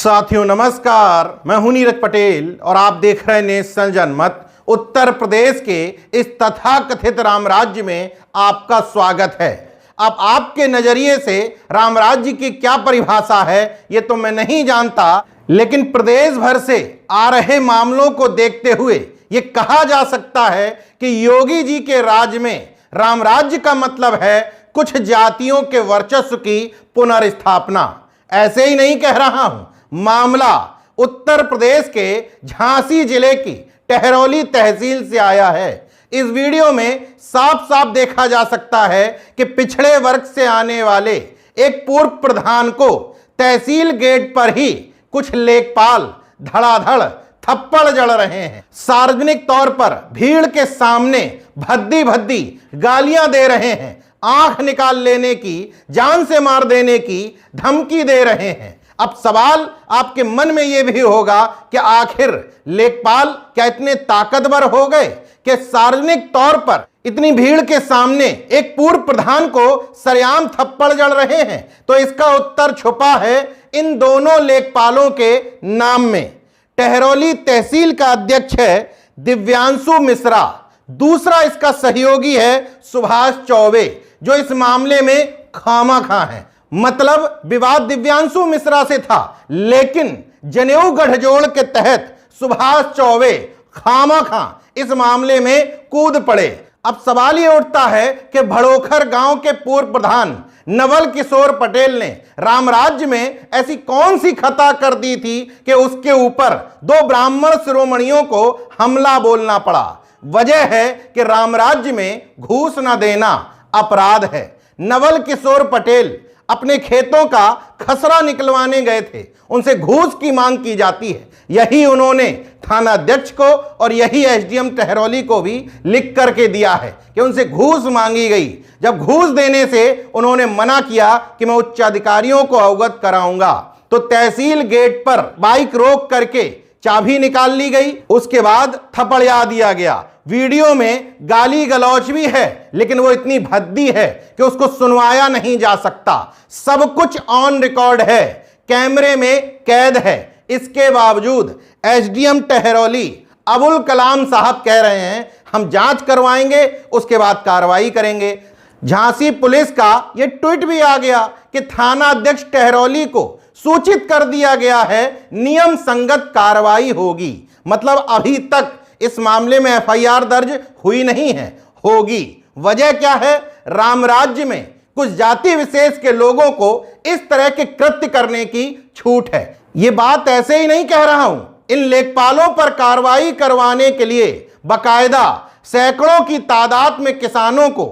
साथियों नमस्कार, मैं हूं नीरज पटेल और आप देख रहे हैं नेशनल जनमत। उत्तर प्रदेश के इस तथाकथित राम राज्य में आपका स्वागत है। अब आपके नजरिए से राम राज्य की क्या परिभाषा है ये तो मैं नहीं जानता, लेकिन प्रदेश भर से आ रहे मामलों को देखते हुए ये कहा जा सकता है कि योगी जी के राज में राम राज्य का मतलब है कुछ जातियों के वर्चस्व की पुनर्स्थापना। ऐसे ही नहीं कह रहा हूं, मामला उत्तर प्रदेश के झांसी जिले की टहरौली तहसील से आया है। इस वीडियो में साफ साफ देखा जा सकता है कि पिछड़े वर्ग से आने वाले एक पूर्व प्रधान को तहसील गेट पर ही कुछ लेखपाल धड़ाधड़ थप्पड़ जड़ रहे हैं। सार्वजनिक तौर पर भीड़ के सामने भद्दी भद्दी गालियां दे रहे हैं, आंख निकाल लेने की, जान से मार देने की धमकी दे रहे हैं। अब सवाल आपके मन में यह भी होगा कि आखिर लेखपाल क्या इतने ताकतवर हो गए कि सार्वजनिक तौर पर इतनी भीड़ के सामने एक पूर्व प्रधान को सरेआम थप्पड़ जड़ रहे हैं? तो इसका उत्तर छुपा है इन दोनों लेखपालों के नाम में। टहरौली तहसील का अध्यक्ष है दिव्यांशु मिश्रा, दूसरा इसका सहयोगी है सुभाष चौबे, जो इस मामले में खामाखा है। मतलब विवाद दिव्यांशु मिश्रा से था, लेकिन जनेऊ गठजोड़ के तहत सुभाष चौबे खामाखा इस मामले में कूद पड़े। अब सवाल ये उठता है कि भड़ोखर गांव के पूर्व प्रधान नवल किशोर पटेल ने राम राज्य में ऐसी कौन सी खता कर दी थी कि उसके ऊपर दो ब्राह्मण शिरोमणियों को हमला बोलना पड़ा। वजह है कि राम राज्य में घूस न देना अपराध है। नवल किशोर पटेल अपने खेतों का खसरा निकलवाने गए थे, उनसे घूस की मांग की जाती है। यही उन्होंने थाना अध्यक्ष को और यही एसडीएम टहरौली को भी लिख करके दिया है कि उनसे घूस मांगी गई। जब घूस देने से उन्होंने मना किया कि मैं उच्च अधिकारियों को अवगत कराऊंगा, तो तहसील गेट पर बाइक रोक करके चाबी निकाल ली गई, उसके बाद थपड़िया दिया गया। वीडियो में गाली गलौच भी है, लेकिन वो इतनी भद्दी है कि उसको सुनवाया नहीं जा सकता। सब कुछ ऑन रिकॉर्ड है, कैमरे में कैद है। इसके बावजूद एसडीएम टहरौली अबुल कलाम साहब कह रहे हैं हम जांच करवाएंगे, उसके बाद कार्रवाई करेंगे। झांसी पुलिस का यह ट्वीट भी आ गया कि थाना अध्यक्ष टहरौली को सूचित कर दिया गया है, नियम संगत कार्रवाई होगी। मतलब अभी तक इस मामले में एफआईआर दर्ज हुई नहीं है, होगी। वजह क्या है? राम राज्य में कुछ जाति विशेष के लोगों को इस तरह के कृत्य करने की छूट है। यह बात ऐसे ही नहीं कह रहा हूं, इन लेखपालों पर कार्रवाई करवाने के लिए बकायदा सैकड़ों की तादाद में किसानों को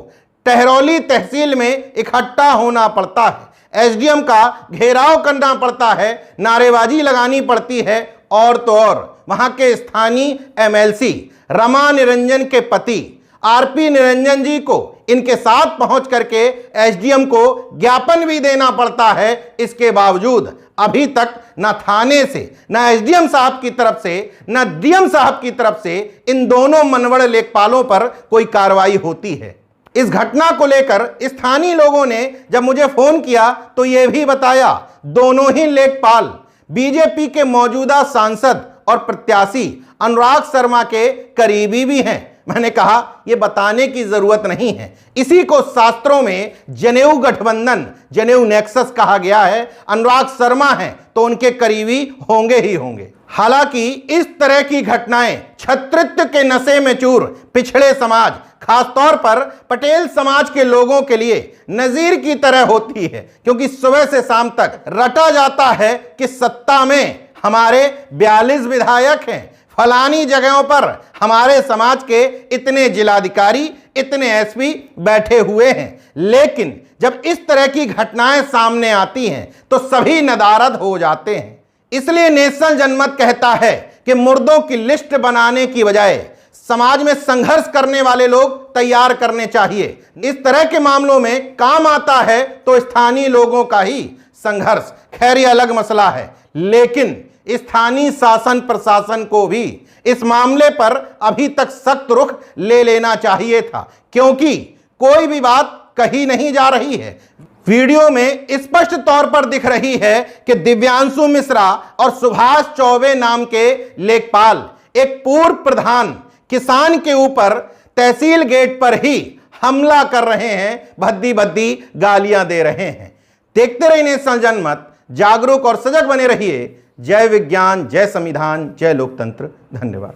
टहरौली तहसील में इकट्ठा होना पड़ता है, एसडीएम का घेराव करना पड़ता है, नारेबाजी लगानी पड़ती है। और तो और वहां के स्थानीय एमएलसी रमा निरंजन के पति आरपी निरंजन जी को इनके साथ पहुंच करके एसडीएम को ज्ञापन भी देना पड़ता है। इसके बावजूद अभी तक न थाने से, न एसडीएम साहब की तरफ से, न डीएम साहब की तरफ से इन दोनों मनवड़ लेखपालों पर कोई कार्रवाई होती है। इस घटना को लेकर स्थानीय लोगों ने जब मुझे फोन किया तो यह भी बताया, दोनों ही लेखपाल बीजेपी के मौजूदा सांसद और प्रत्याशी अनुराग शर्मा के करीबी भी हैं। मैंने कहा यह बताने की जरूरत नहीं है, इसी को शास्त्रों में जनेऊ गठबंधन, जनेऊ नेक्सस कहा गया है। अनुराग शर्मा हैं तो उनके करीबी होंगे ही होंगे। हालांकि इस तरह की घटनाएं छत्रित्व के नशे में चूर पिछड़े समाज, खासतौर पर पटेल समाज के लोगों के लिए नजीर की तरह होती है, क्योंकि सुबह से शाम तक रटा जाता है कि सत्ता में हमारे 42 विधायक हैं, फलानी जगहों पर हमारे समाज के इतने जिलाधिकारी, इतने एसपी बैठे हुए हैं। लेकिन जब इस तरह की घटनाएं सामने आती हैं तो सभी नदारद हो जाते हैं। इसलिए नेशनल जनमत कहता है कि मुर्दों की लिस्ट बनाने की बजाय समाज में संघर्ष करने वाले लोग तैयार करने चाहिए। इस तरह के मामलों में काम आता है तो स्थानीय लोगों का ही संघर्ष, खैर ये अलग मसला है। लेकिन स्थानीय शासन प्रशासन को भी इस मामले पर अभी तक सख्त रुख ले लेना चाहिए था, क्योंकि कोई भी बात कही नहीं जा रही है। वीडियो में स्पष्ट तौर पर दिख रही है कि दिव्यांशु मिश्रा और सुभाष चौबे नाम के लेखपाल एक पूर्व प्रधान किसान के ऊपर तहसील गेट पर ही हमला कर रहे हैं, भद्दी भद्दी गालियां दे रहे हैं। देखते रहिए नेशनल जनमत, जागरूक और सजग बने रहिए। जय विज्ञान, जय संविधान, जय लोकतंत्र। धन्यवाद।